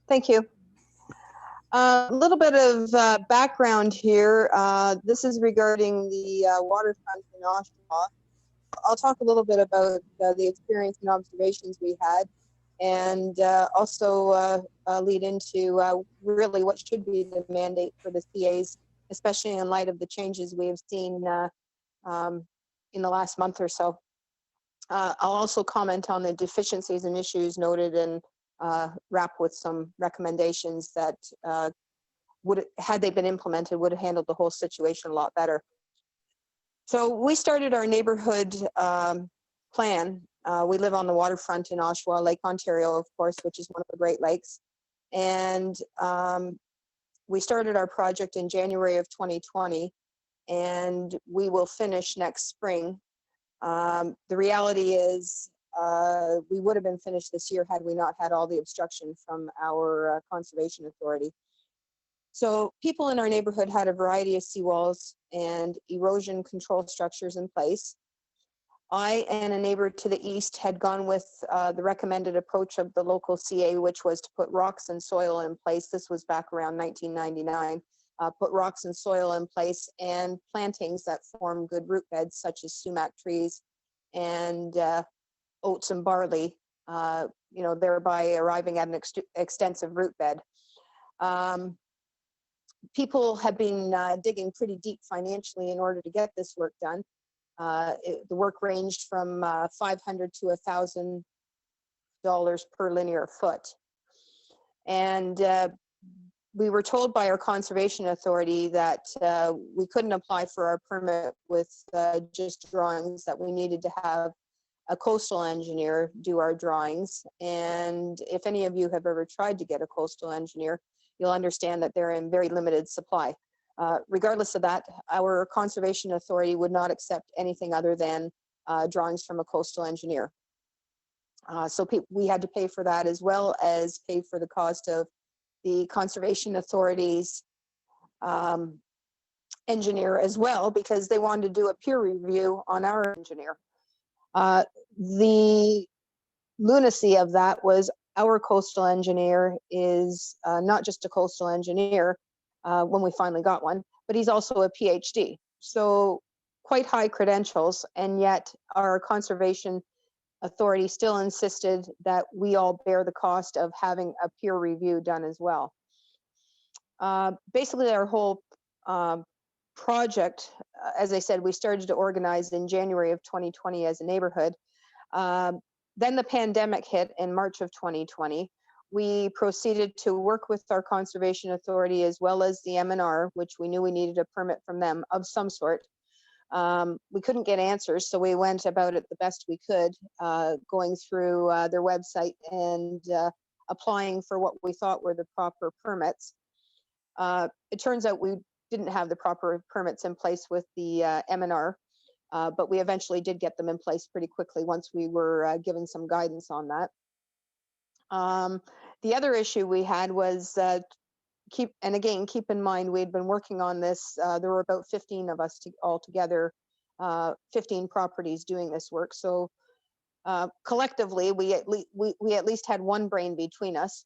Thank you. A little bit of background here. This is regarding the waterfront in Oshawa. I'll talk a little bit about the experience and observations we had, and also lead into really what should be the mandate for the CAs, especially in light of the changes we have seen in the last month or so. I'll also comment on the deficiencies and issues noted and wrap with some recommendations that would, had they been implemented, would have handled the whole situation a lot better. So we started our neighborhood plan. We live on the waterfront in Oshawa, Lake Ontario, of course, which is one of the Great Lakes. And we started our project in January of 2020, and we will finish next spring. The reality is we would have been finished this year had we not had all the obstruction from our conservation authority. So people in our neighborhood had a variety of seawalls and erosion control structures in place. I and a neighbor to the east had gone with the recommended approach of the local CA, which was to put rocks and soil in place. This was back around 1999. Put rocks and soil in place and plantings that form good root beds, such as sumac trees and oats and barley, thereby arriving at an extensive root bed. People have been digging pretty deep financially in order to get this work done. The work ranged from $500 to $1,000 per linear foot. And we were told by our conservation authority that we couldn't apply for our permit with just drawings, that we needed to have a coastal engineer do our drawings. And if any of you have ever tried to get a coastal engineer, you'll understand that they're in very limited supply. Regardless of that, our conservation authority would not accept anything other than drawings from a coastal engineer. So we had to pay for that, as well as pay for the cost of the conservation authority's engineer as well, because they wanted to do a peer review on our engineer. The lunacy of that was our coastal engineer is not just a coastal engineer when we finally got one, but he's also a PhD. So quite high credentials, and yet our conservation authority still insisted that we all bear the cost of having a peer review done as well. Basically, our whole project, as I said, we started to organize in January of 2020 as a neighborhood. Then the pandemic hit in March of 2020. We proceeded to work with our conservation authority as well as the MNR, which we knew we needed a permit from them of some sort. We couldn't get answers, so we went about it the best we could, going through their website and applying for what we thought were the proper permits. It turns out we didn't have the proper permits in place with the MNR. But we eventually did get them in place pretty quickly once we were given some guidance on that. The other issue we had was keep in mind, we'd been working on this. There were about 15 of us altogether, 15 properties doing this work. So collectively, we at least had one brain between us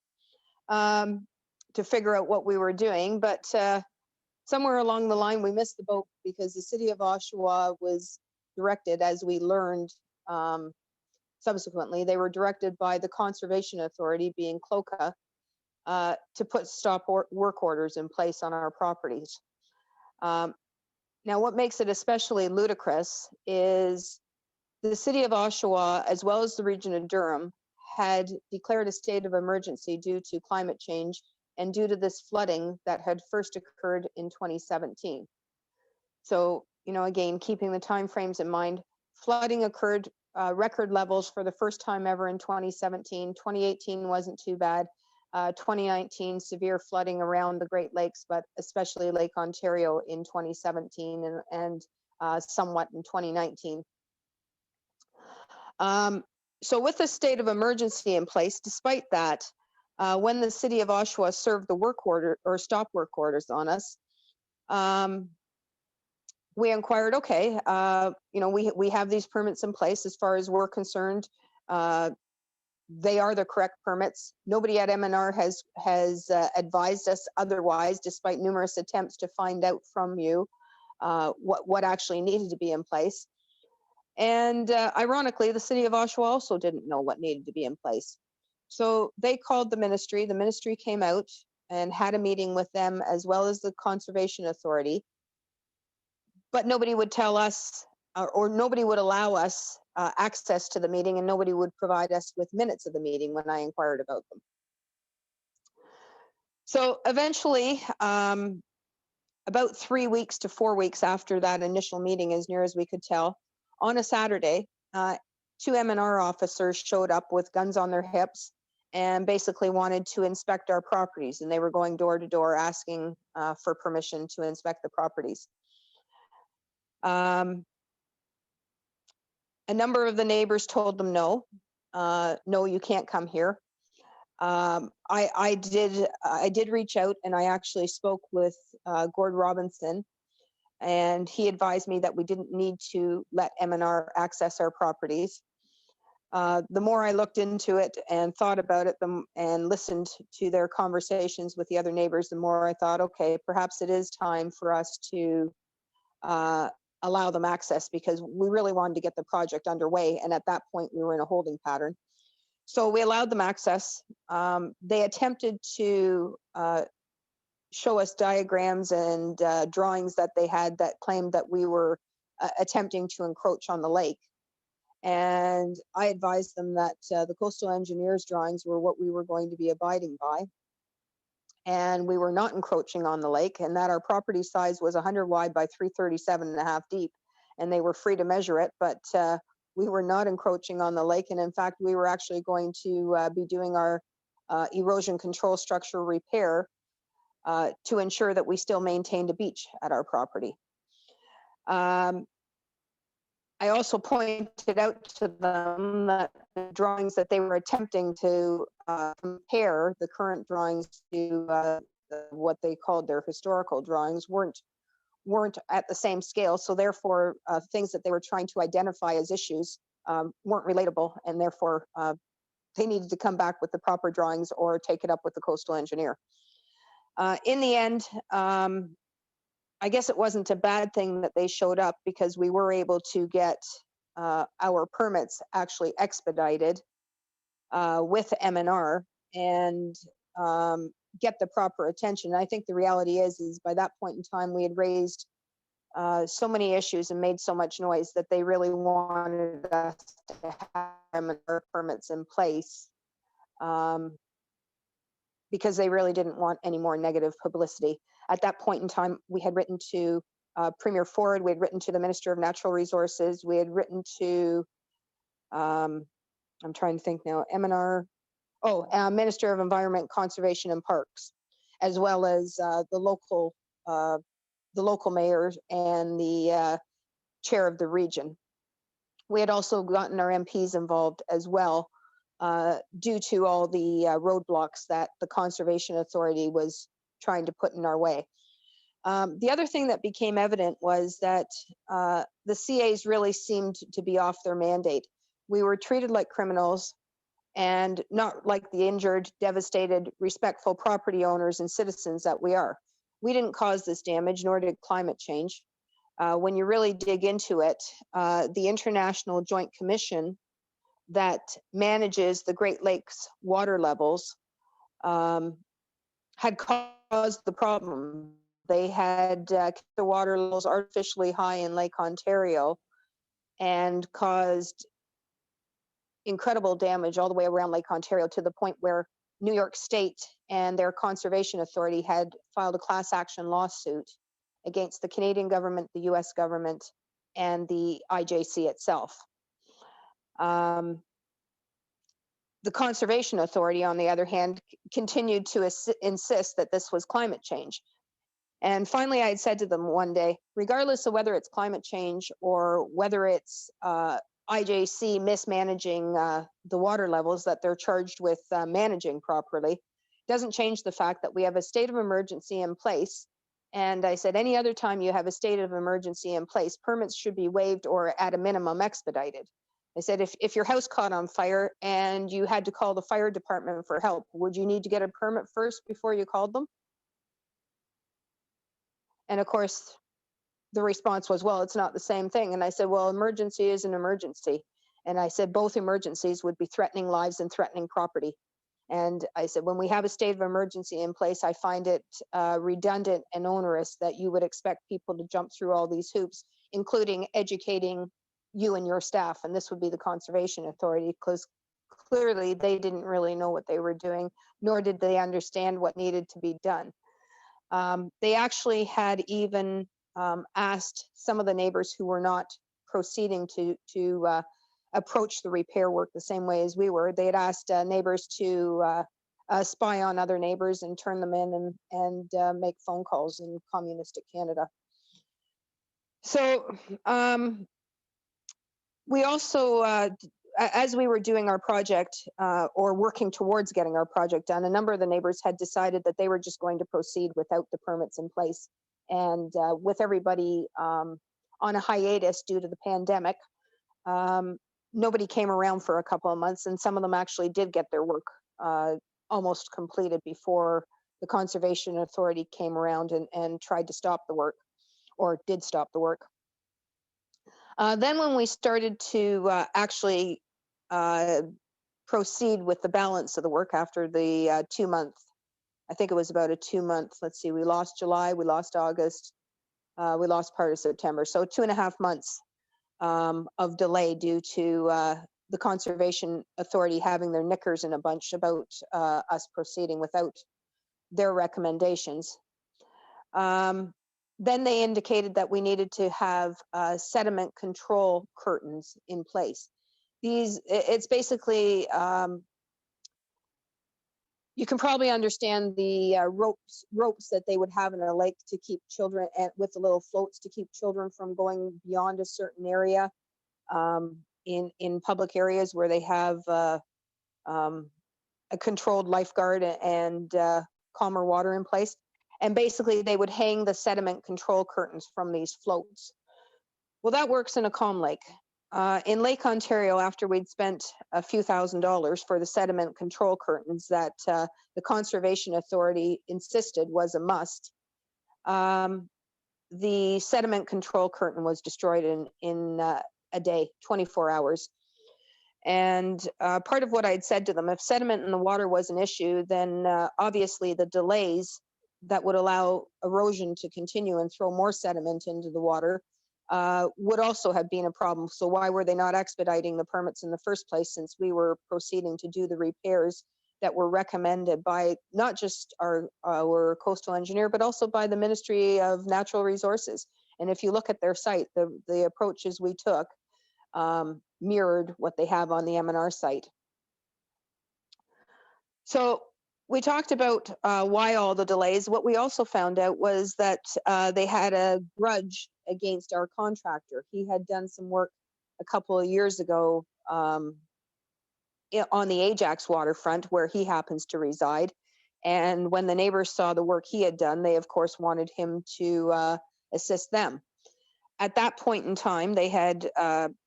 to figure out what we were doing. But somewhere along the line, we missed the boat, because the city of Oshawa was directed, as we learned subsequently, they were directed by the conservation authority, being CLOCA, to put stop work orders in place on our properties. Now, what makes it especially ludicrous is the city of Oshawa, as well as the region of Durham, had declared a state of emergency due to climate change and due to this flooding that had first occurred in 2017. So, again, keeping the timeframes in mind, flooding occurred record levels for the first time ever in 2017. 2018 wasn't too bad. 2019, severe flooding around the Great Lakes, but especially Lake Ontario in 2017 and somewhat in 2019. So with the state of emergency in place, despite that, when the city of Oshawa served the work order or stop work orders on us, we inquired, okay, we have these permits in place. As far as we're concerned, they are the correct permits. Nobody at MNR has advised us otherwise, despite numerous attempts to find out from you what actually needed to be in place. And ironically, the city of Oshawa also didn't know what needed to be in place. So they called the ministry. The ministry came out and had a meeting with them, as well as the Conservation Authority. But nobody would tell us, or nobody would allow us access to the meeting, and nobody would provide us with minutes of the meeting when I inquired about them. So eventually, about 3 weeks to 4 weeks after that initial meeting, as near as we could tell, on a Saturday, 2 MNR officers showed up with guns on their hips and basically wanted to inspect our properties. And they were going door to door asking for permission to inspect the properties. A number of the neighbors told them no, you can't come here. I did reach out, and I actually spoke with Gord Robinson, and he advised me that we didn't need to let MNR access our properties. The more I looked into it and thought about it and listened to their conversations with the other neighbors, the more I thought, okay, perhaps it is time for us to allow them access, because we really wanted to get the project underway. And at that point, we were in a holding pattern. So we allowed them access. They attempted to show us diagrams and drawings that they had that claimed that we were attempting to encroach on the lake. And I advised them that the coastal engineer's drawings were what we were going to be abiding by. And we were not encroaching on the lake, and that our property size was 100 wide by 337.5 deep. And they were free to measure it, but we were not encroaching on the lake. And in fact, we were actually going to be doing our erosion control structure repair to ensure that we still maintained a beach at our property. I also pointed out to them that the drawings that they were attempting to compare the current drawings to what they called their historical drawings weren't at the same scale. So therefore, things that they were trying to identify as issues weren't relatable, and therefore they needed to come back with the proper drawings or take it up with the coastal engineer. In the end, I guess it wasn't a bad thing that they showed up, because we were able to get our permits actually expedited with MNR and get the proper attention. And I think the reality is by that point in time, we had raised so many issues and made so much noise that they really wanted us to have MNR permits in place, because they really didn't want any more negative publicity. At that point in time, we had written to Premier Ford, we had written to the Minister of Natural Resources, we had written to, I'm trying to think now, Minister of Environment, Conservation and Parks, as well as the local mayors and the chair of the region. We had also gotten our MPs involved as well, due to all the roadblocks that the Conservation Authority was trying to put in our way. The other thing that became evident was that the CAs really seemed to be off their mandate. We were treated like criminals and not like the injured, devastated, respectful property owners and citizens that we are. We didn't cause this damage, nor did climate change. When you really dig into it, the International Joint Commission that manages the Great Lakes water levels had caused the problem. They had kept the water levels artificially high in Lake Ontario and caused incredible damage all the way around Lake Ontario, to the point where New York State and their Conservation Authority had filed a class action lawsuit against the Canadian government, the US government, and the IJC itself. The Conservation Authority, on the other hand, continued to insist that this was climate change. And finally, I had said to them one day, regardless of whether it's climate change or whether it's IJC mismanaging the water levels that they're charged with managing properly, doesn't change the fact that we have a state of emergency in place. And I said, any other time you have a state of emergency in place, permits should be waived or at a minimum expedited. I said, if your house caught on fire and you had to call the fire department for help, would you need to get a permit first before you called them? And of course, the response was, well, it's not the same thing. And I said, well, emergency is an emergency. And I said, both emergencies would be threatening lives and threatening property. And I said, when we have a state of emergency in place, I find it redundant and onerous that you would expect people to jump through all these hoops, including educating you and your staff. And this would be the Conservation Authority, because clearly they didn't really know what they were doing, nor did they understand what needed to be done. They actually had even asked some of the neighbors who were not proceeding to approach the repair work the same way as we were. They had asked neighbors to spy on other neighbors and turn them in and make phone calls in communistic Canada. So we also, as we were doing our project or working towards getting our project done, a number of the neighbors had decided that they were just going to proceed without the permits in place. And with everybody on a hiatus due to the pandemic, nobody came around for a couple of months, and some of them actually did get their work almost completed before the Conservation Authority came around and tried to stop the work, or did stop the work. Then when we started to actually proceed with the balance of the work after the 2 month, I think it was about a 2 month, let's see, we lost July, we lost August, we lost part of September. So 2.5 months of delay due to the Conservation Authority having their knickers in a bunch about us proceeding without their recommendations. Then they indicated that we needed to have sediment control curtains in place. It's basically, you can probably understand the ropes that they would have in a lake to keep children, and with the little floats to keep children from going beyond a certain area in public areas where they have a controlled lifeguard and calmer water in place. And basically they would hang the sediment control curtains from these floats. Well, that works in a calm lake. In Lake Ontario, after we'd spent a few $1,000s for the sediment control curtains that the Conservation Authority insisted was a must, the sediment control curtain was destroyed in a day, 24 hours. And part of what I'd said to them, if sediment in the water was an issue, then obviously the delays that would allow erosion to continue and throw more sediment into the water would also have been a problem. So why were they not expediting the permits in the first place, since we were proceeding to do the repairs that were recommended by not just our coastal engineer, but also by the Ministry of Natural Resources? And if you look at their site, the approaches we took mirrored what they have on the M&R site. So we talked about why all the delays. What we also found out was that they had a grudge against our contractor. He had done some work a couple of years ago on the Ajax waterfront, where he happens to reside. And when the neighbors saw the work he had done, they of course wanted him to assist them. At that point in time, they had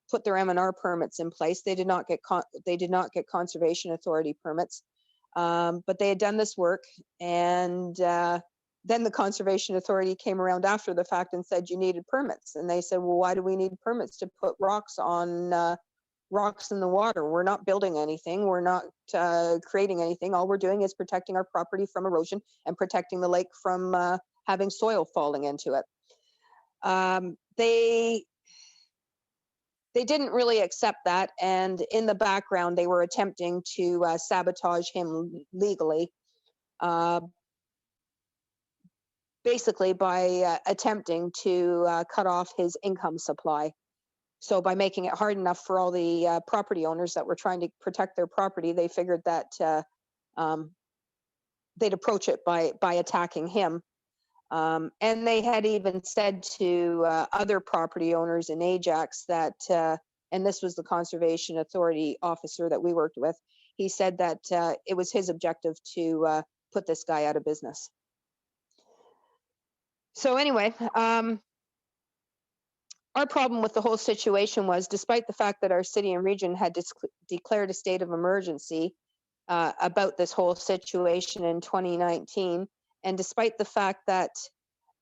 put their M&R permits in place. They did not get Conservation Authority permits. But they had done this work, and then the Conservation Authority came around after the fact and said you needed permits. And they said, well, why do we need permits to put rocks on rocks in the water? We're not building anything. We're not creating anything. All we're doing is protecting our property from erosion and protecting the lake from having soil falling into it. They didn't really accept that, and in the background, they were attempting to sabotage him legally, basically by attempting to cut off his income supply. So by making it hard enough for all the property owners that were trying to protect their property, they figured that they'd approach it by attacking him. And they had even said to other property owners in Ajax that, and this was the Conservation Authority officer that we worked with, he said that it was his objective to put this guy out of business. So anyway, our problem with the whole situation was, despite the fact that our city and region had declared a state of emergency about this whole situation in 2019, and despite the fact that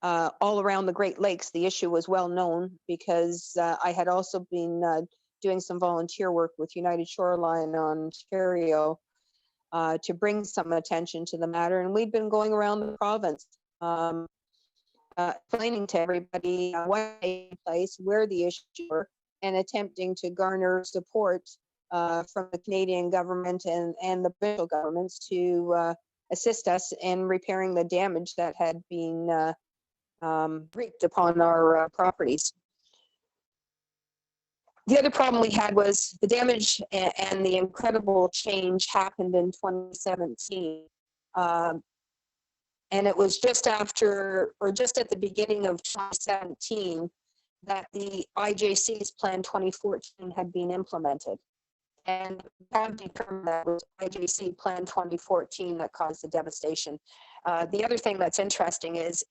all around the Great Lakes, the issue was well known, because I had also been doing some volunteer work with United Shoreline Ontario to bring some attention to the matter. And we'd been going around the province explaining to everybody what takes place, where the issues were, and attempting to garner support from the Canadian government and the provincial governments to assist us in repairing the damage that had been wreaked upon our properties. The other problem we had was the damage and the incredible change happened in 2017. And it was just after, or just at the beginning of 2017, that the IJC's Plan 2014 had been implemented. And we have determined that it was IJC Plan 2014 that caused the devastation. The other thing that's interesting is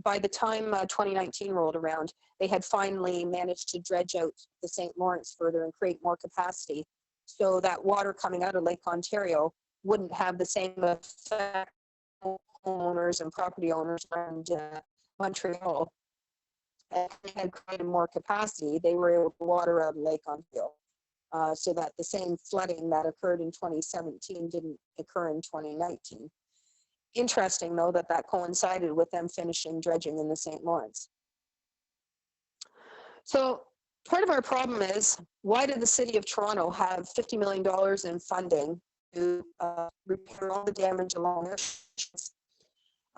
by the time 2019 rolled around, they had finally managed to dredge out the St. Lawrence further and create more capacity, so that water coming out of Lake Ontario wouldn't have the same effect on homeowners and property owners around Montreal. And they had created more capacity. They were able to water out of Lake Ontario. So that the same flooding that occurred in 2017 didn't occur in 2019. Interesting, though, that coincided with them finishing dredging in the St. Lawrence. So part of our problem is, why did the City of Toronto have $50 million in funding to repair all the damage along their shores?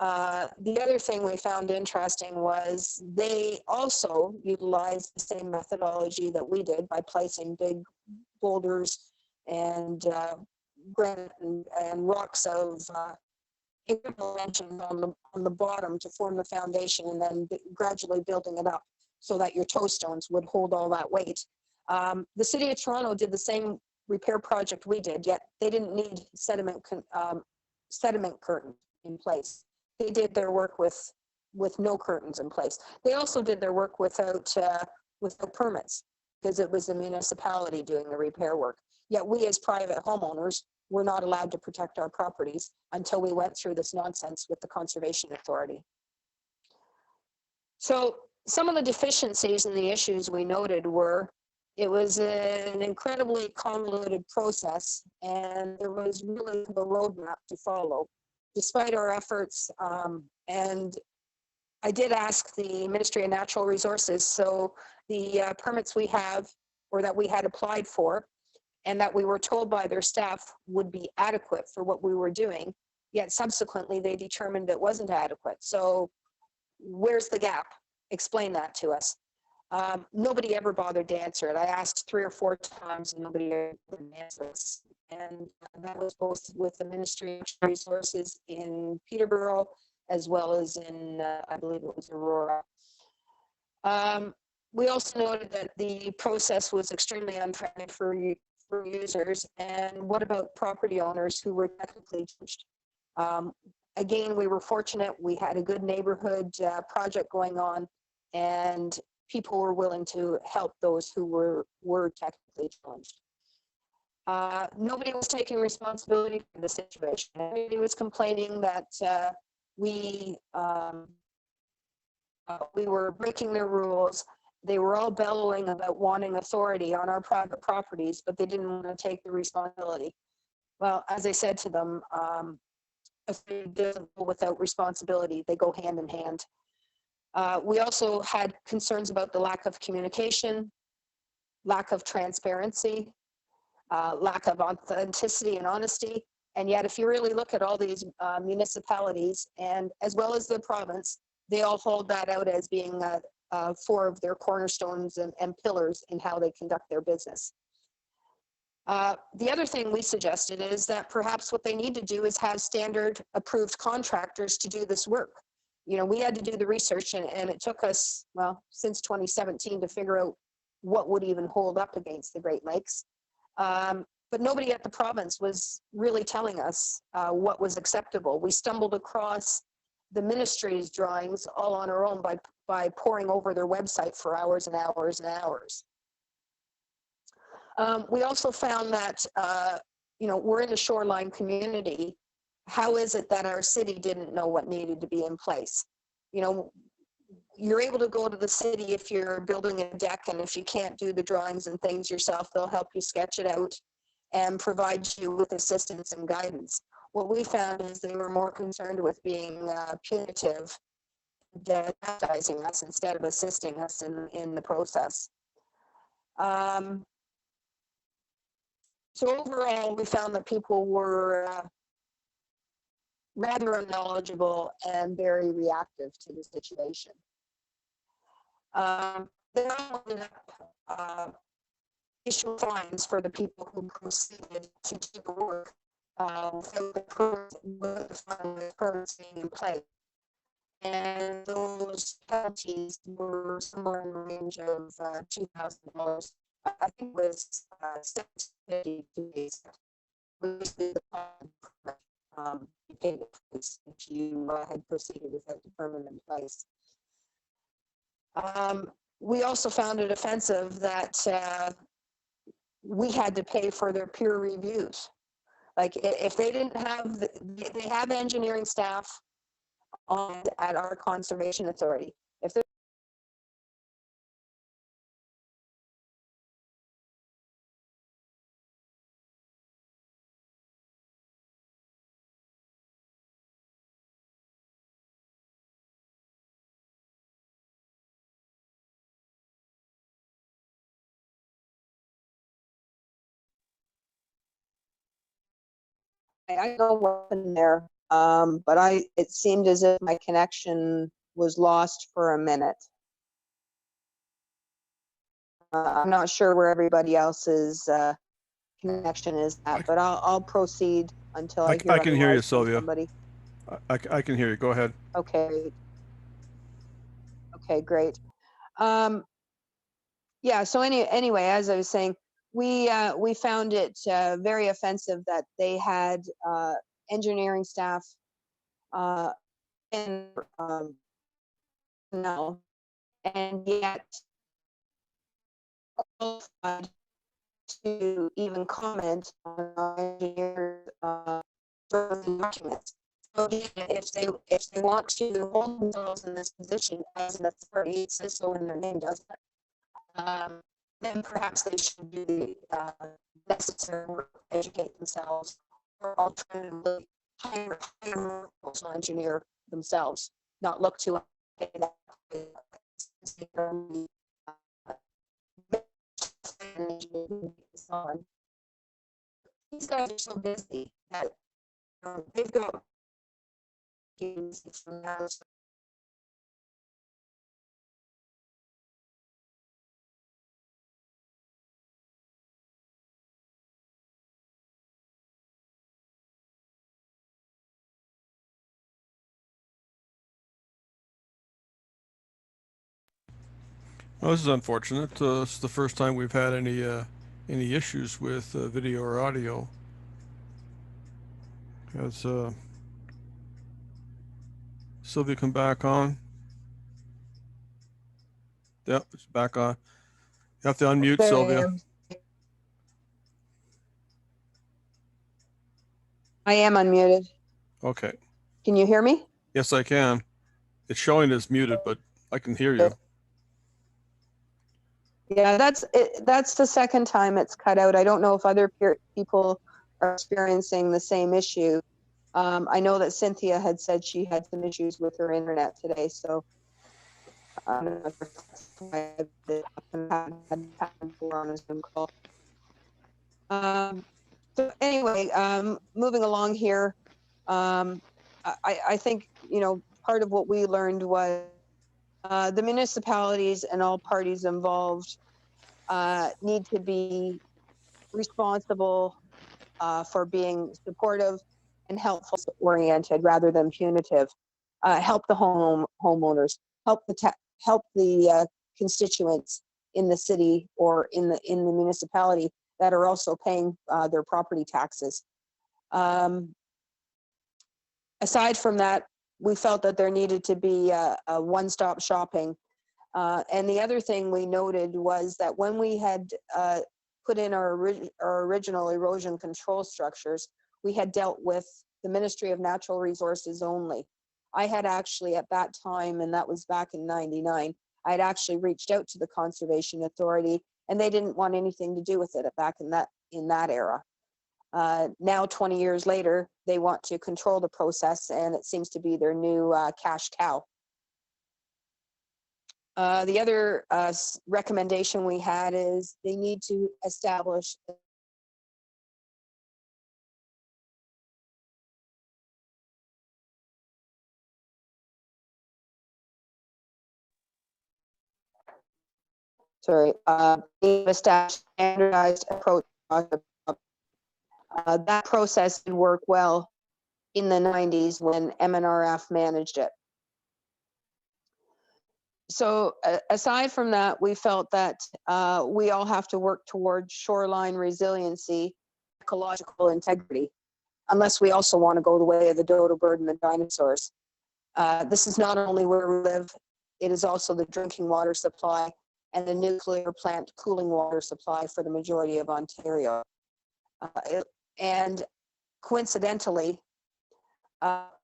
The other thing we found interesting was they also utilized the same methodology that we did by placing big boulders and granite and rocks of incredible dimensions on the bottom to form the foundation, and then gradually building it up so that your toe stones would hold all that weight. The City of Toronto did the same repair project we did, yet they didn't need sediment curtain in place. They did their work with no curtains in place. They also did their work without permits, because it was the municipality doing the repair work. Yet we as private homeowners were not allowed to protect our properties until we went through this nonsense with the Conservation Authority. So some of the deficiencies and the issues we noted were, it was an incredibly convoluted process, and there was really a roadmap to follow. Despite our efforts, and I did ask the Ministry of Natural Resources, so the permits we have, or that we had applied for, and that we were told by their staff would be adequate for what we were doing, yet subsequently they determined it wasn't adequate. So where's the gap? Explain that to us. Nobody ever bothered to answer it. I asked 3 or 4 times and nobody ever answered us. And that was both with the Ministry of Resources in Peterborough, as well as in, I believe it was Aurora. We also noted that the process was extremely unfriendly for users. And what about property owners who were technically judged? Again, we were fortunate. We had a good neighborhood project going on, and people were willing to help those who were technically challenged. Nobody was taking responsibility for the situation. Everybody was complaining that we were breaking their rules. They were all bellowing about wanting authority on our private properties, but they didn't want to take the responsibility. Well, as I said to them, authority doesn't go without responsibility. They go hand in hand. We also had concerns about the lack of communication, lack of transparency, lack of authenticity and honesty. And yet, if you really look at all these municipalities, and as well as the province, they all hold that out as being 4 of their cornerstones and pillars in how they conduct their business. The other thing we suggested is that perhaps what they need to do is have standard approved contractors to do this work. You know, we had to do the research, and it took us, well, since 2017 to figure out what would even hold up against the Great Lakes. But nobody at the province was really telling us what was acceptable. We stumbled across the ministry's drawings all on our own by poring over their website for hours and hours and hours. We also found that, we're in a shoreline community. How is it that our city didn't know what needed to be in place? You're able to go to the city if you're building a deck, and if you can't do the drawings and things yourself, they'll help you sketch it out and provide you with assistance and guidance. What we found is they were more concerned with being punitive, chastising us instead of assisting us in the process. So overall, we found that people were rather unknowledgeable and very reactive to the situation. They also ended up issue fines for the people who proceeded to do the work without the permits being in place. And those penalties were somewhere in the range of $2,000. I think it was $750 you paid if you had proceeded without the permit in place. We also found it offensive that we had to pay for their peer reviews. Like if they didn't have, they have engineering staff at our conservation authority. If they're I don't know what happened there, but it seemed as if my connection was lost for a minute. I'm not sure where everybody else's connection is at, but I'll proceed until I hear. I can hear you, Sylvia. Somebody. I can hear you. Go ahead. Okay. Okay, great. Yeah. So anyway, as I was saying, we found it very offensive that they had engineering staff and no, and yet qualified to even comment on our engineers' documents. So if they want to hold themselves in this position as an authority, it says so in their name, doesn't it? Then perhaps they should do the necessary work to educate themselves, or alternatively hire a provincial engineer themselves, not look to that. These guys are so busy that they've got from now. Well, this is unfortunate. It's the first time we've had any issues with video or audio. Has Sylvia come back on? Yep, it's back on. You have to unmute, There Sylvia. I am unmuted. Okay. Can you hear me? Yes, I can. It's showing as muted, but I can hear you. Yeah, that's the second time it's cut out. I don't know if other people are experiencing the same issue. I know that Cynthia had said she had some issues with her internet today, so I don't know if that's why it happened before on a Zoom call. So anyway, moving along here, I think, part of what we learned was the municipalities and all parties involved need to be responsible for being supportive and helpful oriented rather than punitive. Help the homeowners, help the constituents in the city or in the municipality that are also paying their property taxes. Aside from that, we felt that there needed to be a one-stop shopping. And the other thing we noted was that when we had put in our original erosion control structures, we had dealt with the Ministry of Natural Resources only. I had actually at that time, and that was back in '99, I had actually reached out to the Conservation Authority, and they didn't want anything to do with it back in that era. Now, 20 years later, they want to control the process, and it seems to be their new cash cow. The other recommendation we had is they need to establish standardized approach. That process did work well in the 90s when MNRF managed it. So aside from that, we felt that we all have to work towards shoreline resiliency, ecological integrity, unless we also want to go the way of the dodo bird and the dinosaurs. This is not only where we live, it is also the drinking water supply and the nuclear plant cooling water supply for the majority of Ontario. And coincidentally,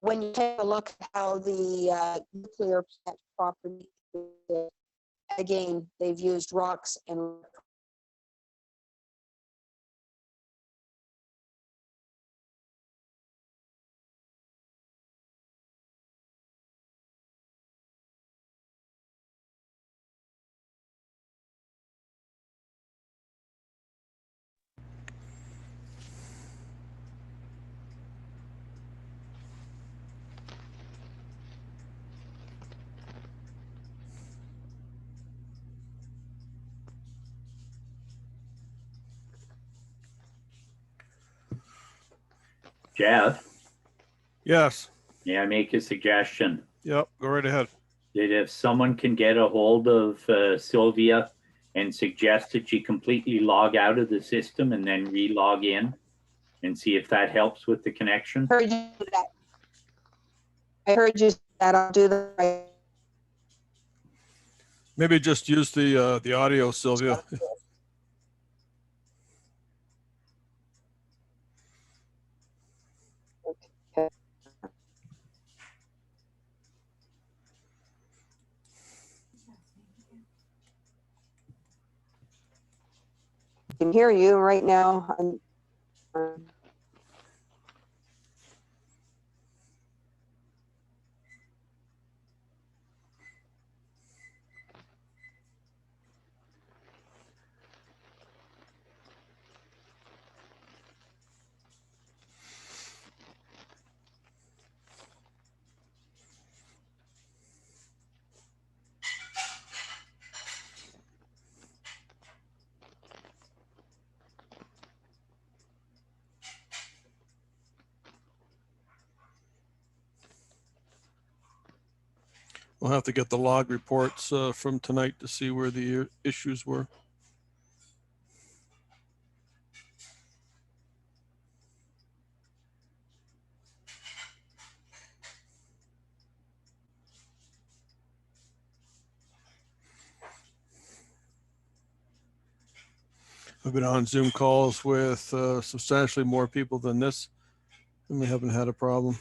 when you take a look at how the nuclear plant property, again, they've used rocks and Jeff, Yes. may I make a suggestion? Yep. Go right ahead. That if someone can get a hold of Sylvia and suggest that she completely log out of the system and then re-log in and see if that helps with the connection. heard you do that. I heard you say that. I'll do that. Maybe just use the audio, Sylvia. Okay. I can hear you right now. We'll have to get the log reports from tonight to see where the issues were. I've been on Zoom calls with substantially more people than this, and we haven't had a problem.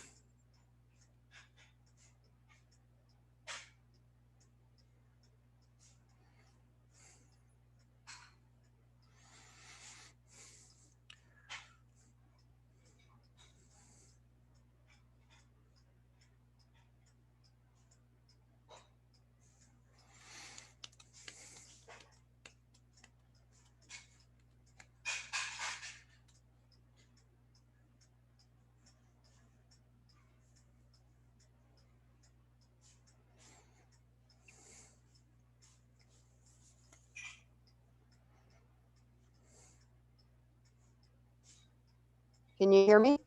Can you hear me?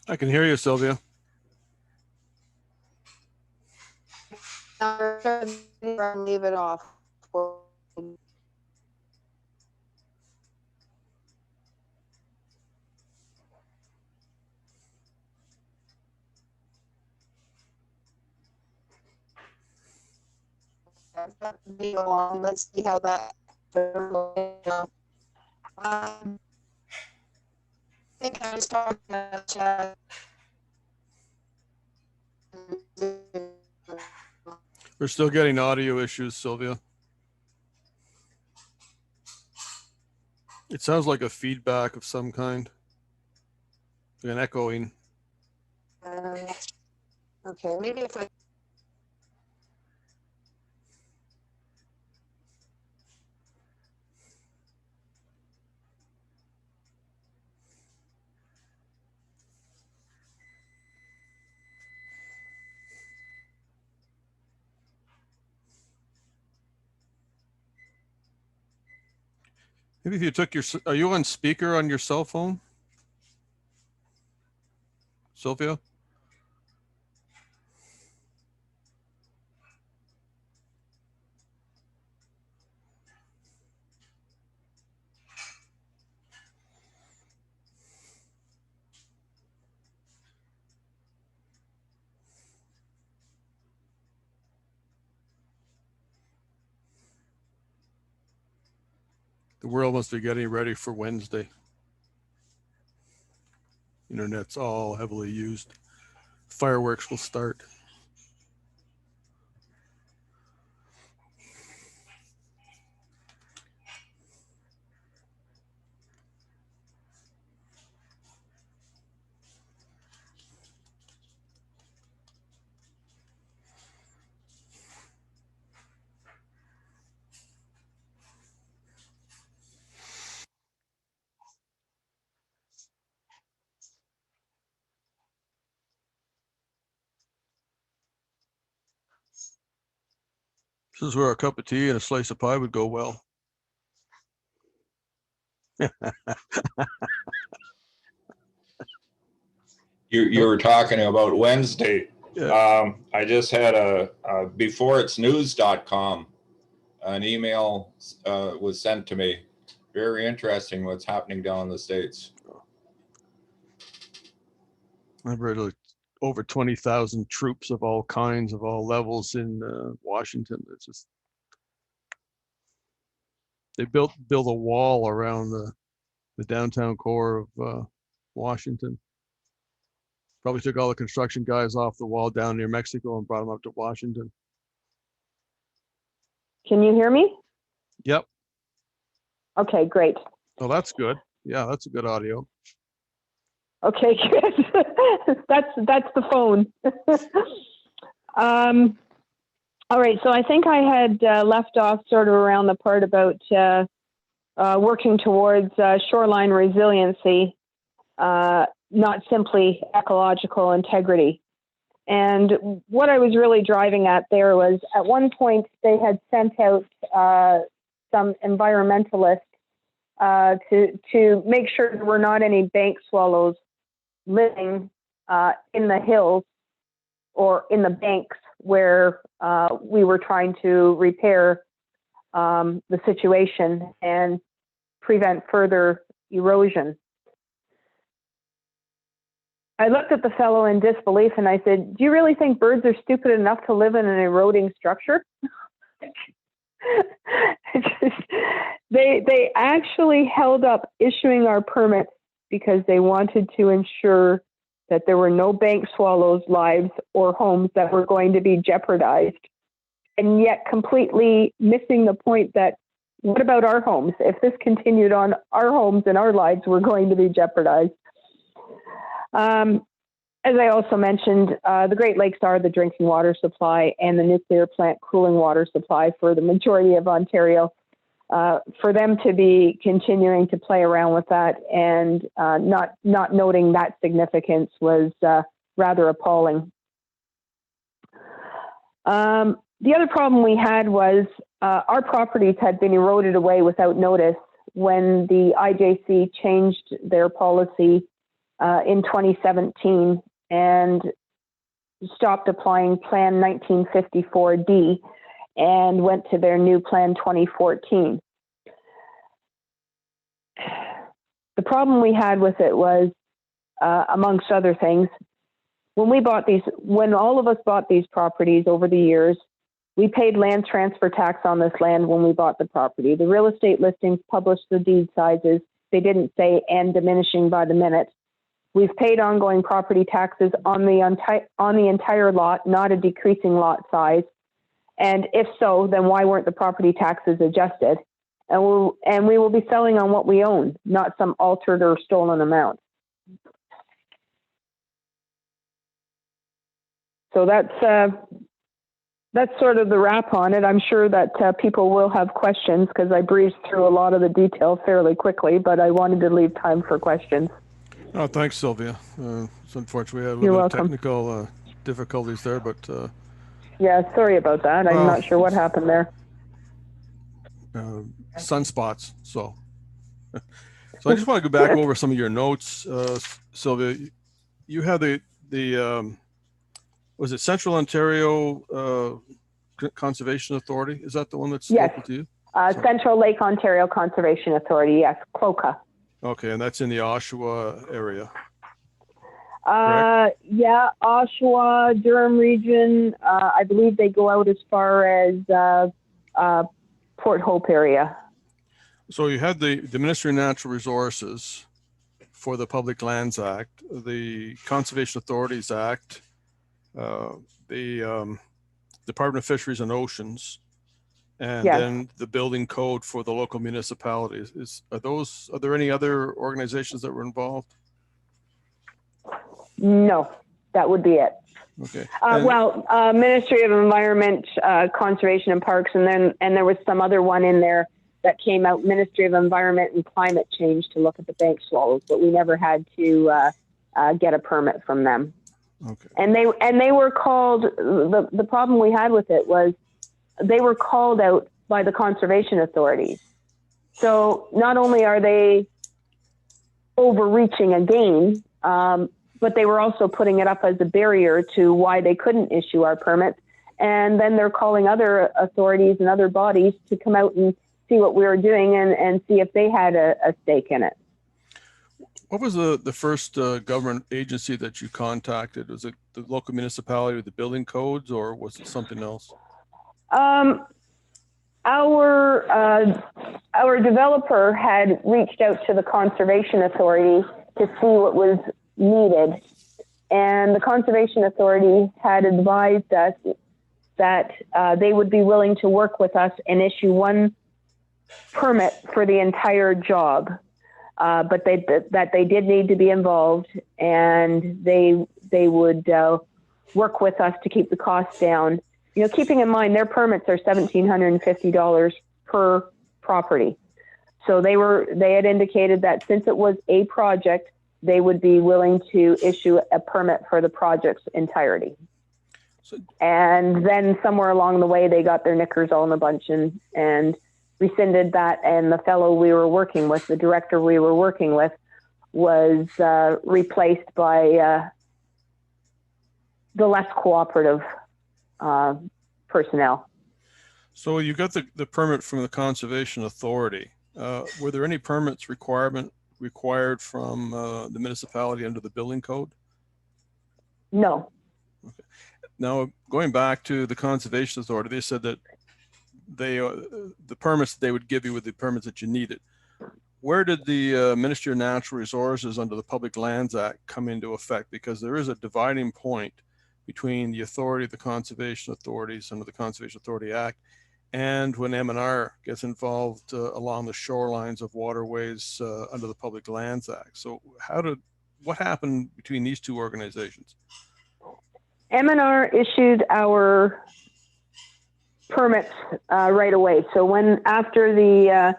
I can hear you, Sylvia. Leave it off. video on. Let's see how that. I think I was talking about We're still getting audio issues, Sylvia. It sounds like a feedback of some kind, like an echoing. Okay, maybe if I. Maybe if you took your, are you on speaker on your cell phone? Sylvia? The world must be getting ready for Wednesday. Internet's all heavily used. Fireworks will start. This is where a cup of tea and a slice of pie would go well. You were talking about Wednesday. Yeah. I just had a beforeitsnews.com, an email was sent to me. Very interesting what's happening down in the States. I've read like over 20,000 troops of all kinds, of all levels in Washington. It's just, they built a wall around the downtown core of Washington. Probably took all the construction guys off the wall down near Mexico and brought them up to Washington. Can you hear me? Yep. Okay, great. Oh, that's good. Yeah, that's a good audio. Okay, good. that's the phone. All right, so I think I had left off sort of around the part about working towards shoreline resiliency, not simply ecological integrity. And what I was really driving at there was, at one point they had sent out some environmentalists to make sure there were not any bank swallows living in the hills or in the banks where we were trying to repair the situation and prevent further erosion. I looked at the fellow in disbelief and I said, do you really think birds are stupid enough to live in an eroding structure? They actually held up issuing our permits because they wanted to ensure that there were no bank swallows' lives or homes that were going to be jeopardized, and yet completely missing the point that, what about our homes? If this continued on, our homes and our lives were going to be jeopardized. As I also mentioned, the Great Lakes are the drinking water supply and the nuclear plant cooling water supply for the majority of Ontario. For them to be continuing to play around with that and not noting that significance was rather appalling. The other problem we had was our properties had been eroded away without notice when the IJC changed their policy in 2017 and stopped applying Plan 1954D and went to their new Plan 2014. The problem we had with it was, amongst other things, when all of us bought these properties over the years, We paid land transfer tax on this land when we bought the property. The real estate listings published the deed sizes. They didn't say and diminishing by the minute. We've paid ongoing property taxes on the entire lot, not a decreasing lot size. And if so, then why weren't the property taxes adjusted? And we will be selling on what we own, not some altered or stolen amount. So that's sort of the wrap on it. I'm sure that people will have questions because I breezed through a lot of the detail fairly quickly, but I wanted to leave time for questions. Oh, thanks, Sylvia. It's unfortunate we had a You're little bit of welcome. technical difficulties there, but Yeah, sorry about that. I'm well, not sure what happened there. sunspots. So I just want to go back over some of your notes, Sylvia. You have the was it Central Ontario Conservation Authority? Is that the one that's Yes. local to you? Central Lake Ontario Conservation Authority, yes, CLOCA. Okay, and that's in the Oshawa area. Yeah, Oshawa, Durham region. I believe they go out as far as Port Hope area. So you had the Ministry of Natural Resources for the Public Lands Act, the Conservation Authorities Act, the Department of Fisheries and Oceans, and Yes. then the building code for the local municipalities. Are there any other organizations that were involved? No, that would be it. Okay. Ministry of Environment, Conservation and Parks, and there was some other one in there that came out, Ministry of Environment and Climate Change, to look at the bank swallows, but we never had to get a permit from them. Okay. And they were called. The problem we had with it was they were called out by the conservation authorities. So not only are they overreaching again, but they were also putting it up as a barrier to why they couldn't issue our permits. And then they're calling other authorities and other bodies to come out and see what we were doing and see if they had a stake in it. What was the first government agency that you contacted? Was it the local municipality with the building codes, or was it something else? Our developer had reached out to the Conservation Authority to see what was needed, and the Conservation Authority had advised us that they would be willing to work with us and issue one permit for the entire job, but that they did need to be involved, and they would work with us to keep the costs down. You know, keeping in mind their permits are $1,750 per property. So they had indicated that since it was a project, they would be willing to issue a permit for the project's entirety. And then somewhere along the way, they got their knickers all in a bunch and rescinded that. And the fellow we were working with, the director we were working with, was replaced by the less cooperative personnel. So you got the permit from the Conservation Authority. Were there any permits required from the municipality under the building code? No. Okay. Now, going back to the Conservation Authority, they said that the permits that they would give you were the permits that you needed. Where did the Ministry of Natural Resources under the Public Lands Act come into effect? Because there is a dividing point between the authority of the conservation authorities under the Conservation Authority Act and when M&R gets involved along the shorelines of waterways under the Public Lands Act. So what happened between these two organizations? M&R issued our permits right away. So after the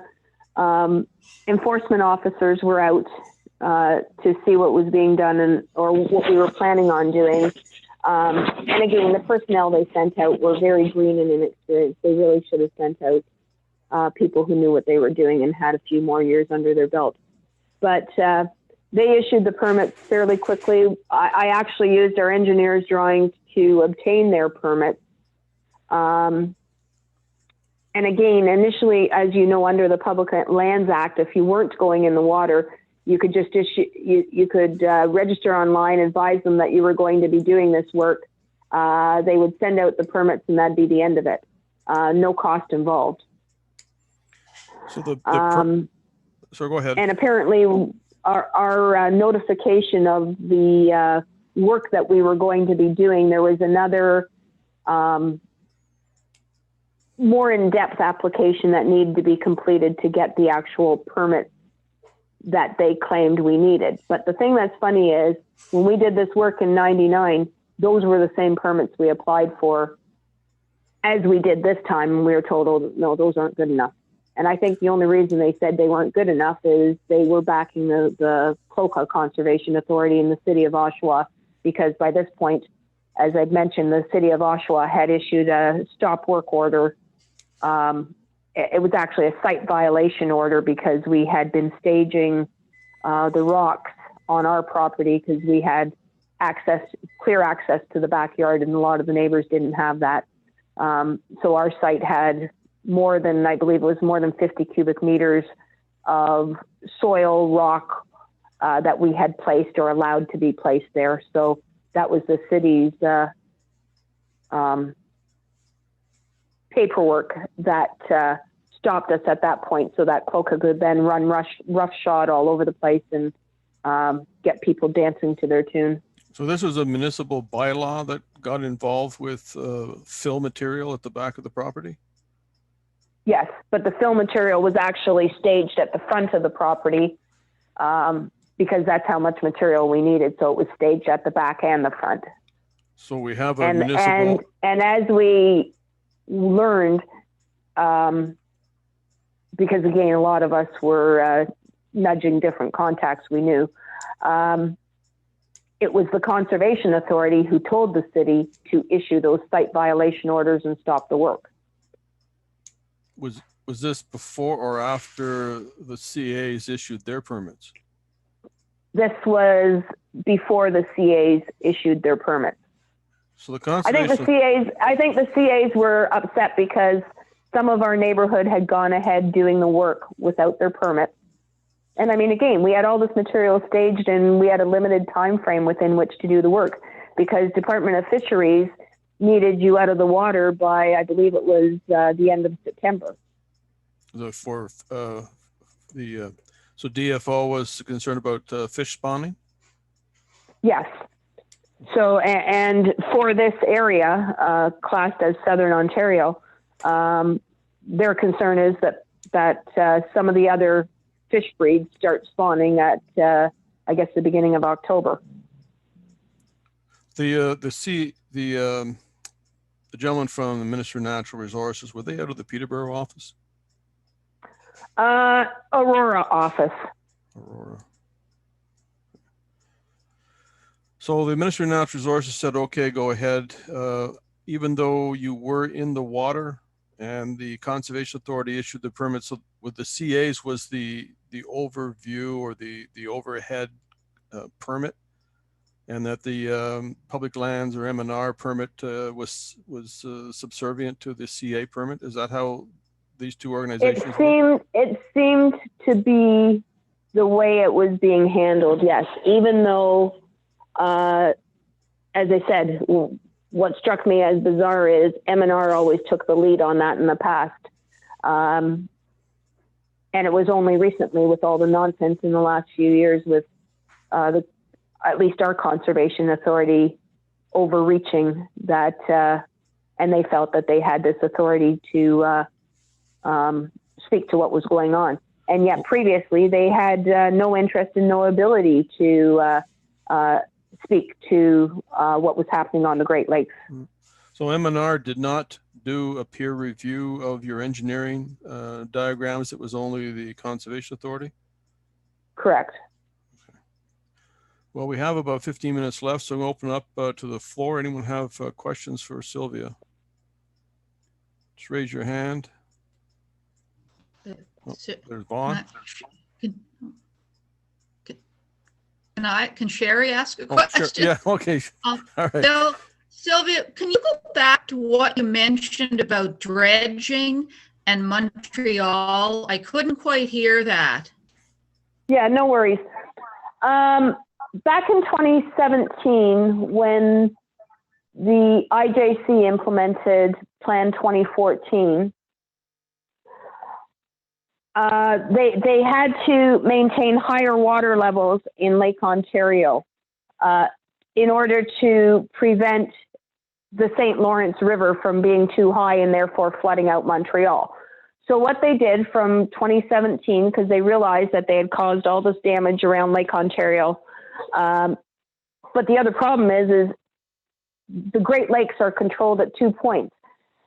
enforcement officers were out to see what was being done or what we were planning on doing, and again, the personnel they sent out were very green and inexperienced. They really should have sent out people who knew what they were doing and had a few more years under their belt. But they issued the permits fairly quickly. I actually used our engineer's drawings to obtain their permits. And again, initially, as you know, under the Public Lands Act, if you weren't going in the water, you could just issue, you could register online, advise them that you were going to be doing this work, They would send out the permits and that'd be the end of it. No cost involved. So so go ahead. And apparently our notification of the work that we were going to be doing, there was another more in-depth application that needed to be completed to get the actual permit that they claimed we needed. But the thing that's funny is when we did this work in '99, those were the same permits we applied for as we did this time. And we were told, oh, no, those aren't good enough. And I think the only reason they said they weren't good enough is they were backing the Cloca Conservation Authority in the city of Oshawa, because by this point, as I'd mentioned, the city of Oshawa had issued a stop work order. It was actually a site violation order because we had been staging the rocks on our property because we had clear access to the backyard, and a lot of the neighbors didn't have that. So our site had I believe it was more than 50 cubic meters of soil, rock that we had placed or allowed to be placed there. So that was the city's paperwork that stopped us at that point, so that Cloca could then run roughshod all over the place and get people dancing to their tune. So this was a municipal bylaw that got involved with fill material at the back of the property? Yes, but the fill material was actually staged at the front of the property because that's how much material we needed. So it was staged at the back and the front. So we have a municipal... And as we learned, because again, a lot of us were nudging different contacts we knew, it was the Conservation Authority who told the city to issue those site violation orders and stop the work. Was this before or after the CAs issued their permits? This was before the CAs issued their permits. So the conservation... I think the CAs were upset because some of our neighborhood had gone ahead doing the work without their permits. And I mean, again, we had all this material staged and we had a limited time frame within which to do the work because Department of Fisheries needed you out of the water by, I believe it was the end of September. So DFO was concerned about fish spawning? Yes. So, and for this area, classed as Southern Ontario, their concern is that some of the other fish breeds start spawning at, I guess, the beginning of October. The gentleman from the Ministry of Natural Resources, were they out of the Peterborough office? Aurora office. Aurora. So the Ministry of Natural Resources said, okay, go ahead. Even though you were in the water and the Conservation Authority issued the permit, so with the CAs was the overview or the overhead permit, and that the public lands or M&R permit was subservient to the CA permit. Is that how these two organizations work? It seemed to be the way it was being handled, yes. Even though, as I said, what struck me as bizarre is M&R always took the lead on that in the past. And it was only recently, with all the nonsense in the last few years with at least our Conservation Authority overreaching, that and they felt that they had this authority to speak to what was going on. And yet previously they had no interest and no ability to speak to what was happening on the Great Lakes. So M&R did not do a peer review of your engineering diagrams. It was only the Conservation Authority? Correct. Okay. Well, we have about 15 minutes left, so I'm going to open up to the floor. Anyone have questions for Sylvia? Just raise your hand. Oh, there's Vaughn. Can Sherry ask a question? Sure. Yeah, okay. All right. So, Sylvia, can you go back to what you mentioned about dredging and Montreal? I couldn't quite hear that. Yeah, no worries. Back in 2017, when the IJC implemented Plan 2014, they had to maintain higher water levels in Lake Ontario in order to prevent the St. Lawrence River from being too high and therefore flooding out Montreal. So what they did from 2017, because they realized that they had caused all this damage around Lake Ontario, but the other problem is the Great Lakes are controlled at 2 points.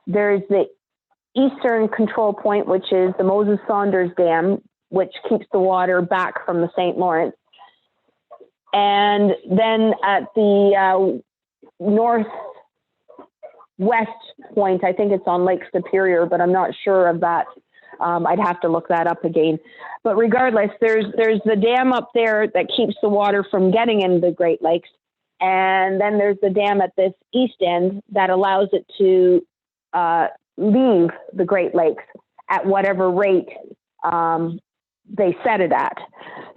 There's the eastern control point, which is the Moses Saunders Dam, which keeps the water back from the St. Lawrence. And then at the northwest point, I think it's on Lake Superior, but I'm not sure of that. I'd have to look that up again. But regardless, there's the dam up there that keeps the water from getting into the Great Lakes. And then there's the dam at this east end that allows it to leave the Great Lakes at whatever rate they set it at.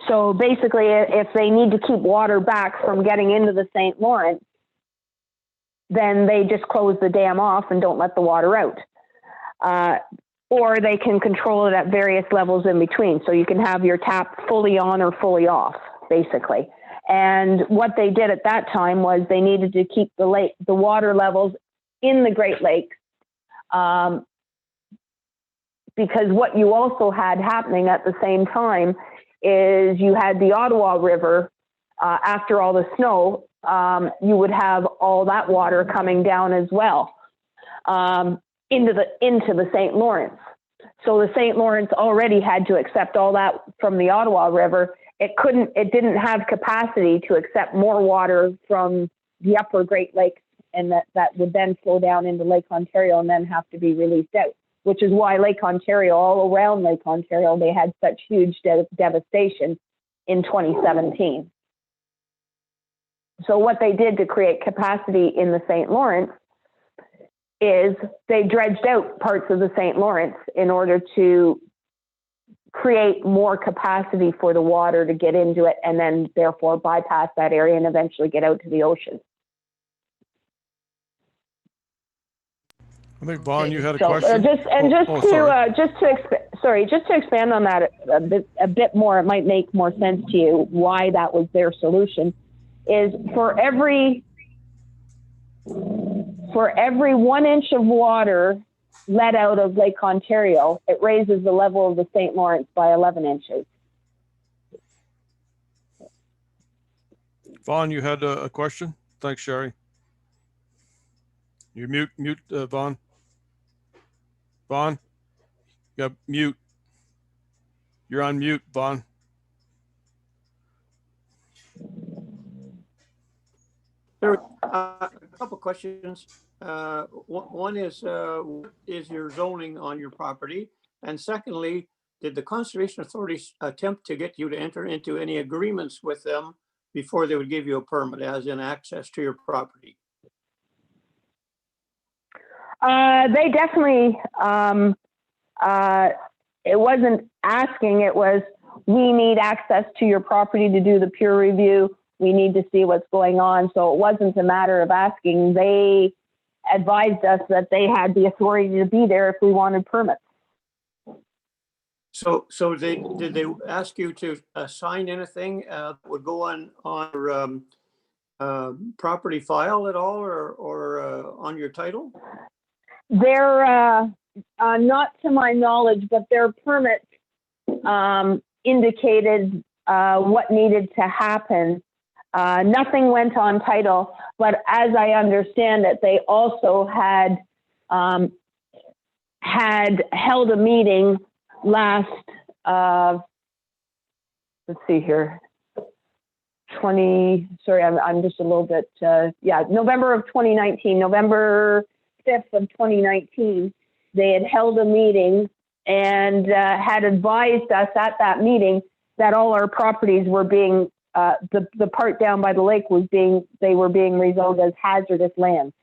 So basically, if they need to keep water back from getting into the St. Lawrence, then they just close the dam off and don't let the water out. Or they can control it at various levels in between. So you can have your tap fully on or fully off, basically. And what they did at that time was they needed to keep the water levels in the Great Lakes, because what you also had happening at the same time is you had the Ottawa River. After all the snow, you would have all that water coming down as well into the St. Lawrence. So the St. Lawrence already had to accept all that from the Ottawa River. It didn't have capacity to accept more water from the upper Great Lakes, and that would then flow down into Lake Ontario and then have to be released out, which is why Lake Ontario, all around Lake Ontario, they had such huge devastation in 2017. So what they did to create capacity in the St. Lawrence is they dredged out parts of the St. Lawrence in order to create more capacity for the water to get into it and then therefore bypass that area and eventually get out to the ocean. I think, Vaughn, you had a So, question? just to expand on that a bit more, it might make more sense to you why that was their solution. Is for every 1 inch of water let out of Lake Ontario, it raises the level of the St. Lawrence by 11 inches. Vaughn, you had a question? Thanks, Sherry. You mute, Vaughn. Vaughn, yeah, mute. You're on mute, Vaughn. There a couple questions. One is your zoning on your property? And secondly, did the conservation authorities attempt to get you to enter into any agreements with them before they would give you a permit, as in access to your property? They definitely, it wasn't asking, it was, we need access to your property to do the peer review. We need to see what's going on. So it wasn't a matter of asking. They advised us that they had the authority to be there if we wanted permits. So did they ask you to sign anything that would go on your property file at all, or on your title? They're not to my knowledge, but their permit indicated what needed to happen. Nothing went on title, but as I understand it, they also had held a meeting last, let's see here, I'm just a little bit, November of 2019, November 5th of 2019, they had held a meeting and had advised us at that meeting that all our properties were being the part down by the lake they were being rezoned as hazardous lands.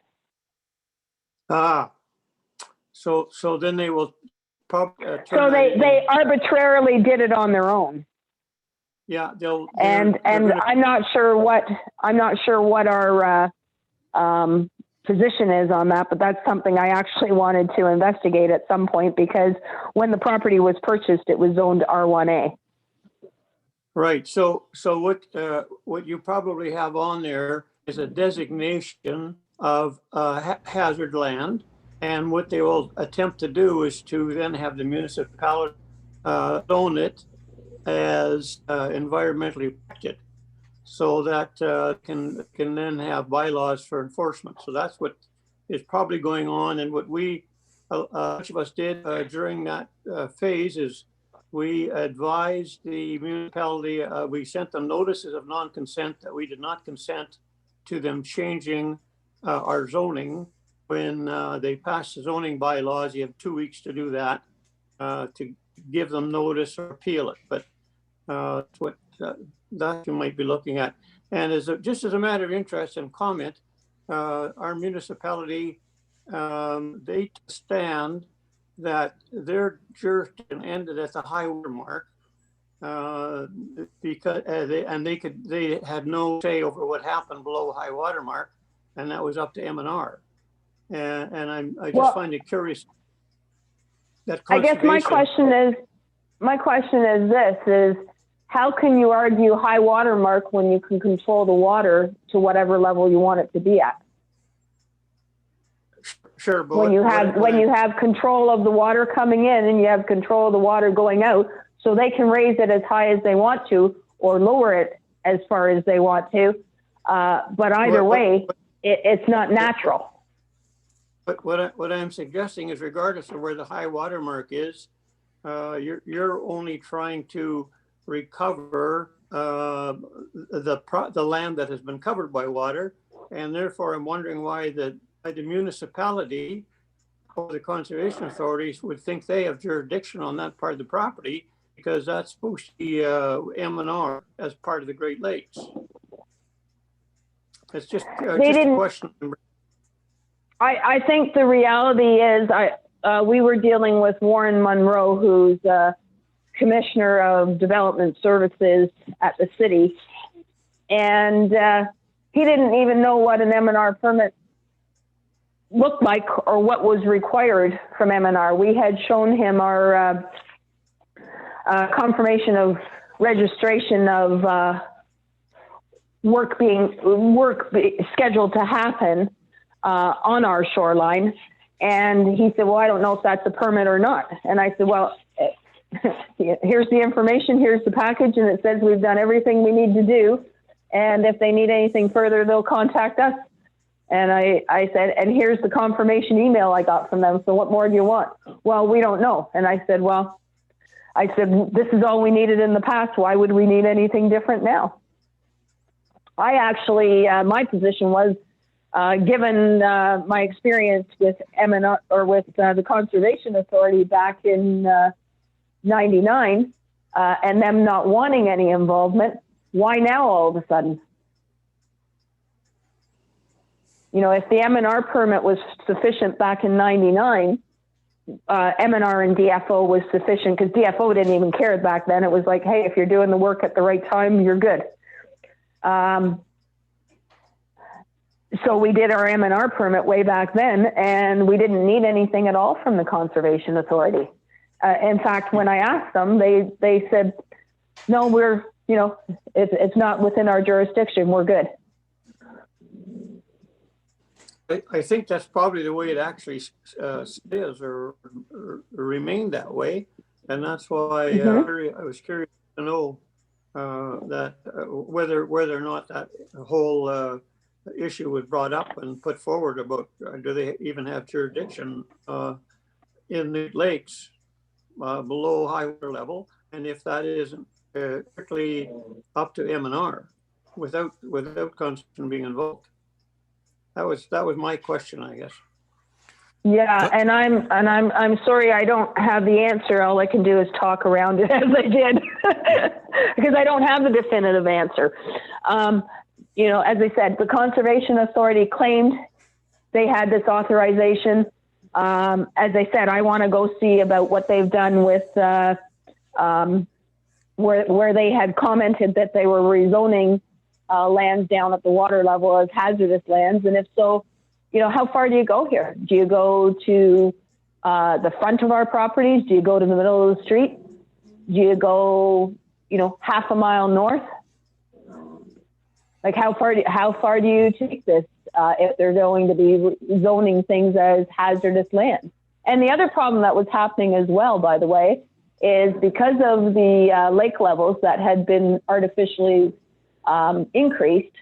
So then they will so they arbitrarily did it on their own. Yeah, and I'm not sure what our position is on that, but that's something I actually wanted to investigate at some point, because when the property was purchased, it was zoned R1A. Right. So what you probably have on there is a designation of hazard land, and what they will attempt to do is to then have the municipality zone it as environmentally protected, so that can then have bylaws for enforcement. So that's what is probably going on, and what we much of us did during that phase is we advised the municipality, we sent them notices of non-consent that we did not consent to them changing our zoning. When they pass the zoning bylaws, you have 2 weeks to do that, to give them notice or appeal it. But what that you might be looking at. And just as a matter of interest and comment, our municipality, they stand that their jurisdiction ended at the high water mark, because they had no say over what happened below high water mark, and that was up to M&R. And I just find it curious that I guess my question is this: how can you argue high water mark when you can control the water to whatever level you want it to be at? Sure, but when you have control of the water coming in and you have control of the water going out, so they can raise it as high as they want to or lower it as far as they want to. But either way, it's not natural. But what I'm suggesting is, regardless of where the high water mark is, you're only trying to recover the land that has been covered by water, and therefore I'm wondering why the municipality or the conservation authorities would think they have jurisdiction on that part of the property, because that's supposed to be M&R as part of the Great Lakes. It's just a question. I think the reality is we were dealing with Warren Monroe, who's Commissioner of Development Services at the city, and he didn't even know what an M&R permit looked like or what was required from M&R. We had shown him our confirmation of registration of work scheduled to happen on our shoreline, and he said, well, I don't know if that's a permit or not. And I said, well, here's the information, here's the package, and it says we've done everything we need to do, and if they need anything further, they'll contact us. And I said, and here's the confirmation email I got from them, so what more do you want? Well, we don't know. And I said, this is all we needed in the past, why would we need anything different now? I actually, my position was, given my experience with M&R or with the Conservation Authority back in '99, and them not wanting any involvement, why now all of a sudden? You know, if the M&R permit was sufficient back in '99, M&R and DFO was sufficient, because DFO didn't even care back then. It was like, hey, if you're doing the work at the right time, you're good. So we did our M&R permit way back then, and we didn't need anything at all from the Conservation Authority. In fact, when I asked them, they said, no, it's not within our jurisdiction, we're good. I think that's probably the way it actually is or remained that way. And that's why I was curious to know that whether or not that whole issue was brought up and put forward about do they even have jurisdiction in the lakes below high water level, and if that isn't strictly up to M&R without conservation being involved. That was my question, I guess. Yeah, and I'm sorry I don't have the answer. All I can do is talk around it as I did, because I don't have the definitive answer. You know, as I said, the Conservation Authority claimed they had this authorization. As I said, I want to go see about what they've done with where they had commented that they were rezoning lands down at the water level as hazardous lands, and if so, you know, how far do you go here? Do you go to the front of our properties? Do you go to the middle of the street? Do you go, you know, half a mile north? Like how far do you take this if they're going to be zoning things as hazardous land? And the other problem that was happening as well, by the way, is because of the lake levels that had been artificially increased,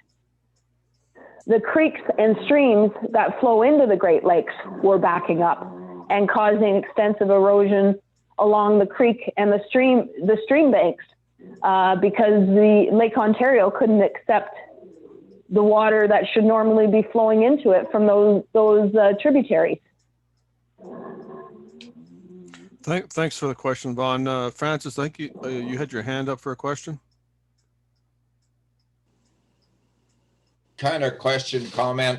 the creeks and streams that flow into the Great Lakes were backing up and causing extensive erosion along the creek and the stream banks because the Lake Ontario couldn't accept the water that should normally be flowing into it from those tributaries. Thanks for the question, Vaughn. Francis, I think you had your hand up for a question. Kind of question, comment.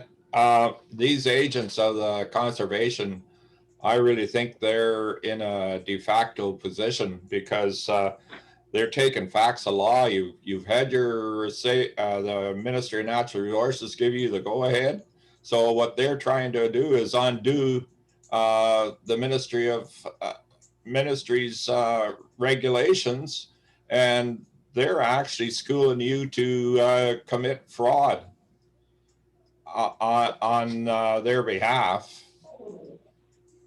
These agents of the conservation, I really think they're in a de facto position because they're taking facts of law. You've had your say, the Ministry of Natural Resources give you the go ahead. So what they're trying to do is undo the Ministry's regulations, and they're actually schooling you to commit fraud on their behalf.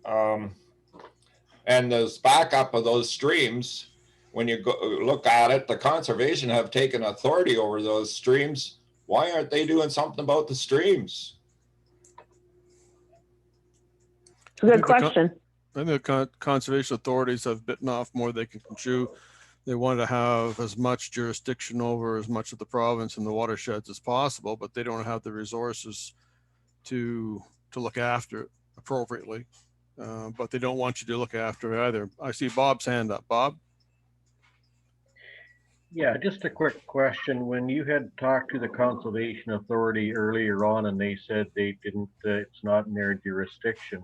And this backup of those streams, when you go look at it, the conservation have taken authority over those streams. Why aren't they doing something about the streams? It's a good question. I think the conservation authorities have bitten off more than they can chew. They want to have as much jurisdiction over as much of the province and the watersheds as possible, but they don't have the resources to look after it appropriately. But they don't want you to look after it either. I see Bob's hand up. Bob? Yeah, just a quick question. When you had talked to the Conservation Authority earlier on and they said they didn't, it's not in their jurisdiction,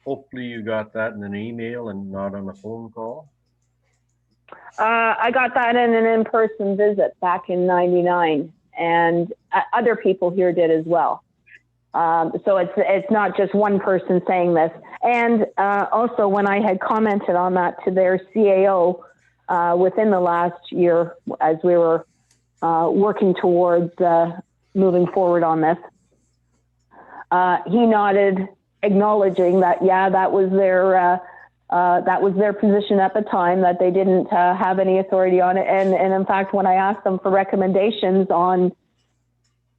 hopefully you got that in an email and not on a phone call. I got that in an in-person visit back in '99, and other people here did as well. So it's not just one person saying this. And also when I had commented on that to their CAO within the last year, as we were working towards moving forward on this, he nodded, acknowledging that, yeah, that was their position at the time, that they didn't have any authority on it. And in fact, when I asked them for recommendations on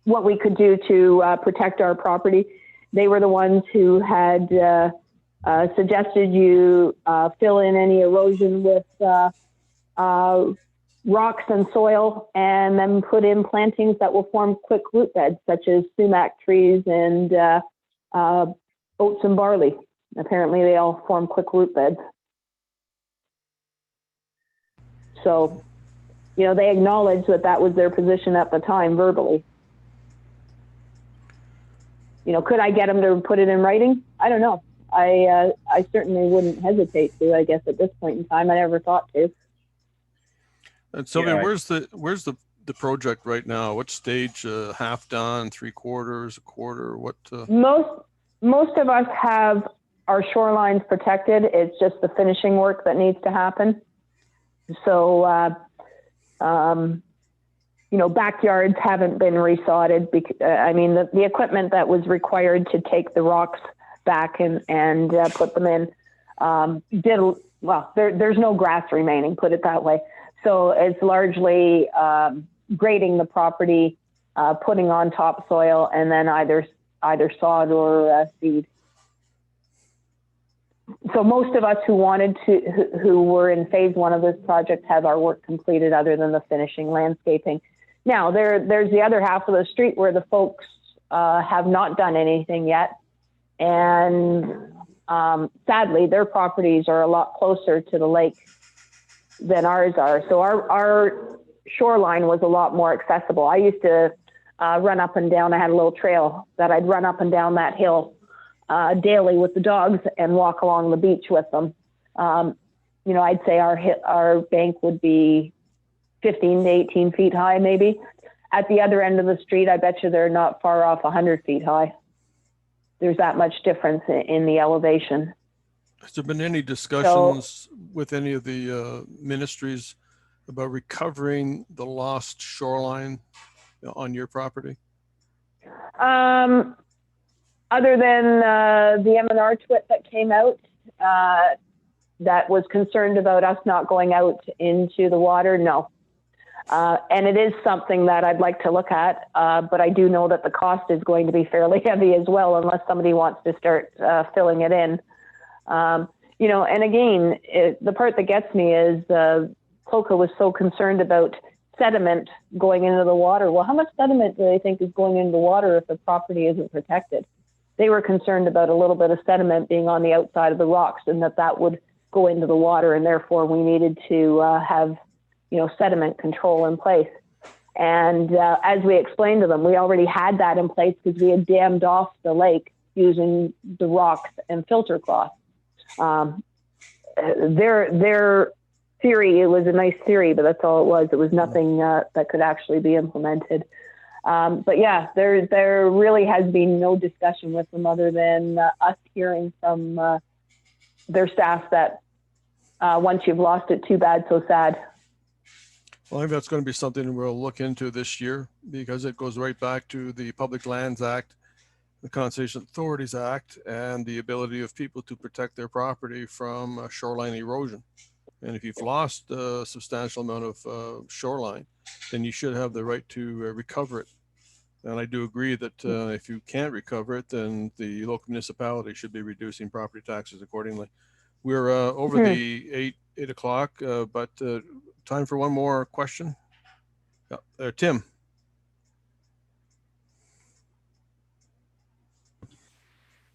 what we could do to protect our property, they were the ones who had suggested you fill in any erosion with rocks and soil, and then put in plantings that will form quick root beds, such as sumac trees and oats and barley. Apparently they all form quick root beds. So, you know, they acknowledged that that was their position at the time verbally. You know, could I get them to put it in writing? I don't know. I certainly wouldn't hesitate to, I guess, at this point in time. I never thought to. And Sylvia, Yeah. where's the project right now? What stage? Half done, 3/4, a quarter? What? Most of us have our shorelines protected. It's just the finishing work that needs to happen. So, you know, backyards haven't been resodded. I mean, the equipment that was required to take the rocks back and put them in there's no grass remaining, put it that way. So it's largely grading the property, putting on topsoil, and then either sod or seed. So most of us who were in phase one of this project have our work completed, other than the finishing landscaping. Now there's the other half of the street where the folks have not done anything yet, and sadly their properties are a lot closer to the lake than ours are. So our shoreline was a lot more accessible. I used to run up and down. I had a little trail that I'd run up and down that hill daily with the dogs and walk along the beach with them. You know, I'd say our bank would be 15 to 18 feet high, maybe. At the other end of the street, I bet you they're not far off 100 feet high, there's that much difference in the elevation. Has there been any discussions with any of the ministries about recovering the lost shoreline on your property? Other than the M&R twit that came out, that was concerned about us not going out into the water, no. And it is something that I'd like to look at, but I do know that the cost is going to be fairly heavy as well, unless somebody wants to start filling it in. You know, and again, the part that gets me is CLOCA was so concerned about sediment going into the water. Well, how much sediment do they think is going into the water if the property isn't protected? They were concerned about a little bit of sediment being on the outside of the rocks, and that would go into the water, and therefore we needed to have, you know, sediment control in place. And as we explained to them, we already had that in place because we had dammed off the lake using the rocks and filter cloth. Their theory, it was a nice theory, but that's all it was. It was nothing that could actually be implemented. But yeah, there really has been no discussion with them other than us hearing from their staff that once you've lost it, too bad, so sad. Well, I think that's going to be something we'll look into this year, because it goes right back to the Public Lands Act, the Conservation Authorities Act, and the ability of people to protect their property from shoreline erosion. And if you've lost a substantial amount of shoreline, then you should have the right to recover it. And I do agree that if you can't recover it, then the local municipality should be reducing property taxes accordingly. We're over the 8 o'clock, but time for one more question. Tim.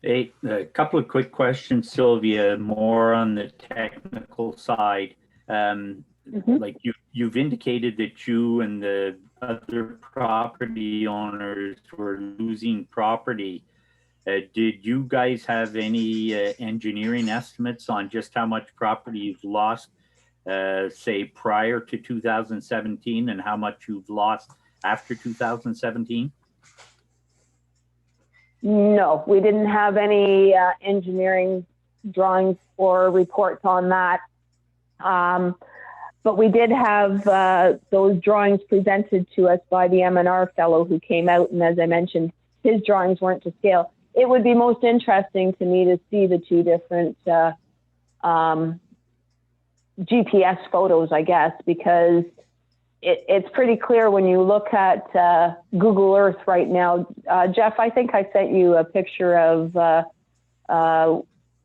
Hey, a couple of quick questions, Sylvia, more on the technical side. Like you've indicated that you and the other property owners were losing property. Did you guys have any engineering estimates on just how much property you've lost, say prior to 2017, and how much you've lost after 2017? No, we didn't have any engineering drawings or reports on that. But we did have those drawings presented to us by the M&R fellow who came out, and as I mentioned, his drawings weren't to scale. It would be most interesting to me to see the two different GPS photos, I guess, because it's pretty clear when you look at Google Earth right now. Jeff, I think I sent you a picture of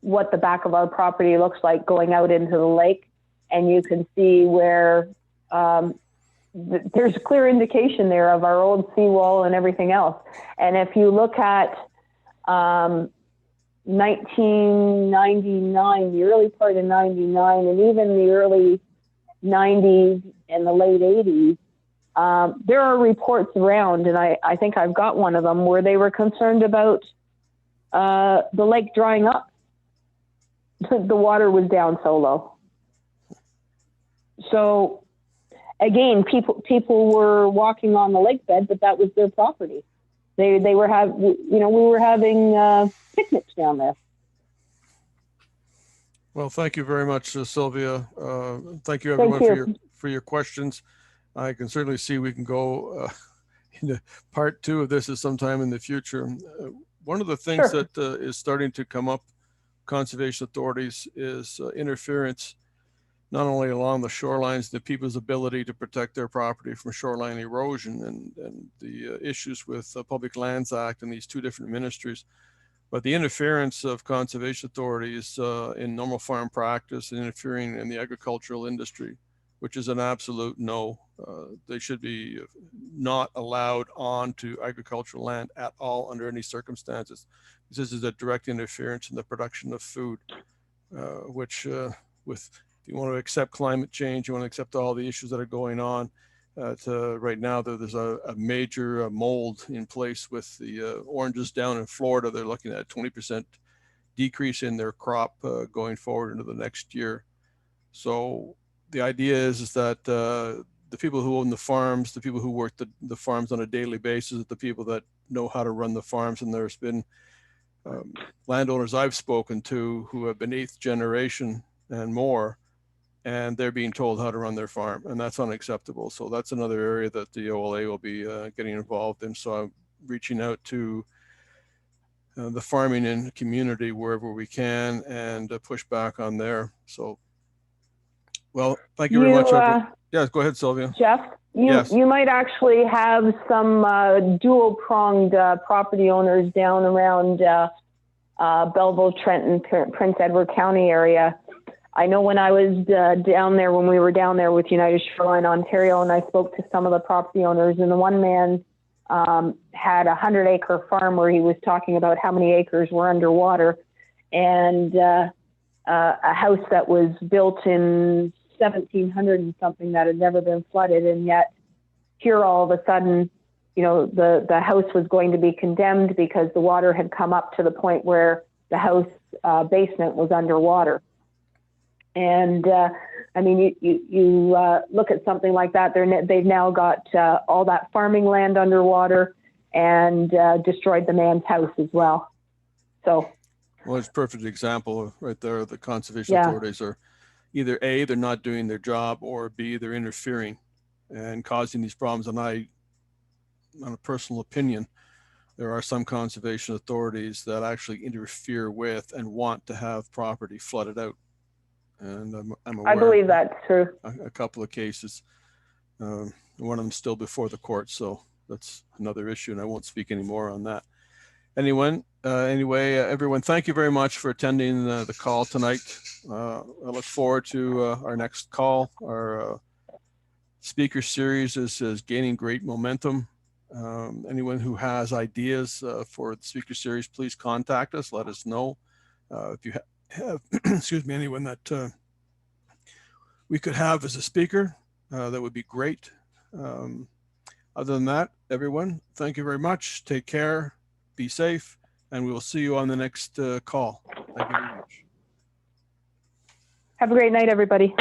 what the back of our property looks like going out into the lake, and you can see where there's clear indication there of our old seawall and everything else. And if you look at 1999, the early part of 99, and even the early 90s and the late 80s, there are reports around, and I think I've got one of them, where they were concerned about the lake drying up. The water was down so low. So again, people were walking on the lake bed, but that was their property. They were we were having picnics down there. Well, thank you very much, Sylvia. Thank you everyone for your questions. I can certainly see we can go into part 2 of this at some time in the future. One of the things that is starting to come up, conservation authorities, is interference, not only along the shorelines, the people's ability to protect their property from shoreline erosion and the issues with the Public Lands Act and these two different ministries, but the interference of conservation authorities in normal farm practice and interfering in the agricultural industry, which is an absolute no. They should be not allowed onto agricultural land at all under any circumstances. This is a direct interference in the production of food, which if you want to accept climate change, you want to accept all the issues that are going on. Right now, there's a major mold in place with the oranges down in Florida. They're looking at a 20% decrease in their crop going forward into the next year. So the idea is that the people who own the farms, the people who work the farms on a daily basis, the people that know how to run the farms, and there's been landowners I've spoken to who have been 8th generation and more, and they're being told how to run their farm, and that's unacceptable. So that's another area that the OLA will be getting involved in. So I'm reaching out to the farming and community wherever we can and push back on there. So, well, thank you very much. Yeah, go ahead, Sylvia. Jeff, you might actually have some dual-pronged property owners down around Belleville, Trenton, Prince Edward County area. I know when I was down there, when we were down there with United Shoreline Ontario, and I spoke to some of the property owners, and the one man had a 100-acre farm where he was talking about how many acres were underwater, and a house that was built in 1700 and something that had never been flooded, and yet here all of a sudden, you know, the house was going to be condemned because the water had come up to the point where the house basement was underwater. And I mean, you look at something like that, they've now got all that farming land underwater and destroyed the man's house as well. So, well, it's a perfect example right there. The conservation authorities are either A, they're not doing their job, or B, they're interfering and causing these problems. And on a personal opinion, there are some conservation authorities that actually interfere with and want to have property flooded out. And I'm aware I believe that's true. A couple of cases. One of them still before the court, so that's another issue, and I won't speak any more on that. Anyway, everyone, thank you very much for attending the call tonight. I look forward to our next call. Our speaker series is gaining great momentum. Anyone who has ideas for the speaker series, please contact us. Let us know. If you have, excuse me, anyone that we could have as a speaker, that would be great. Other than that, everyone, thank you very much. Take care, be safe, and we will see you on the next call. Thank you very much. Have a great night, everybody.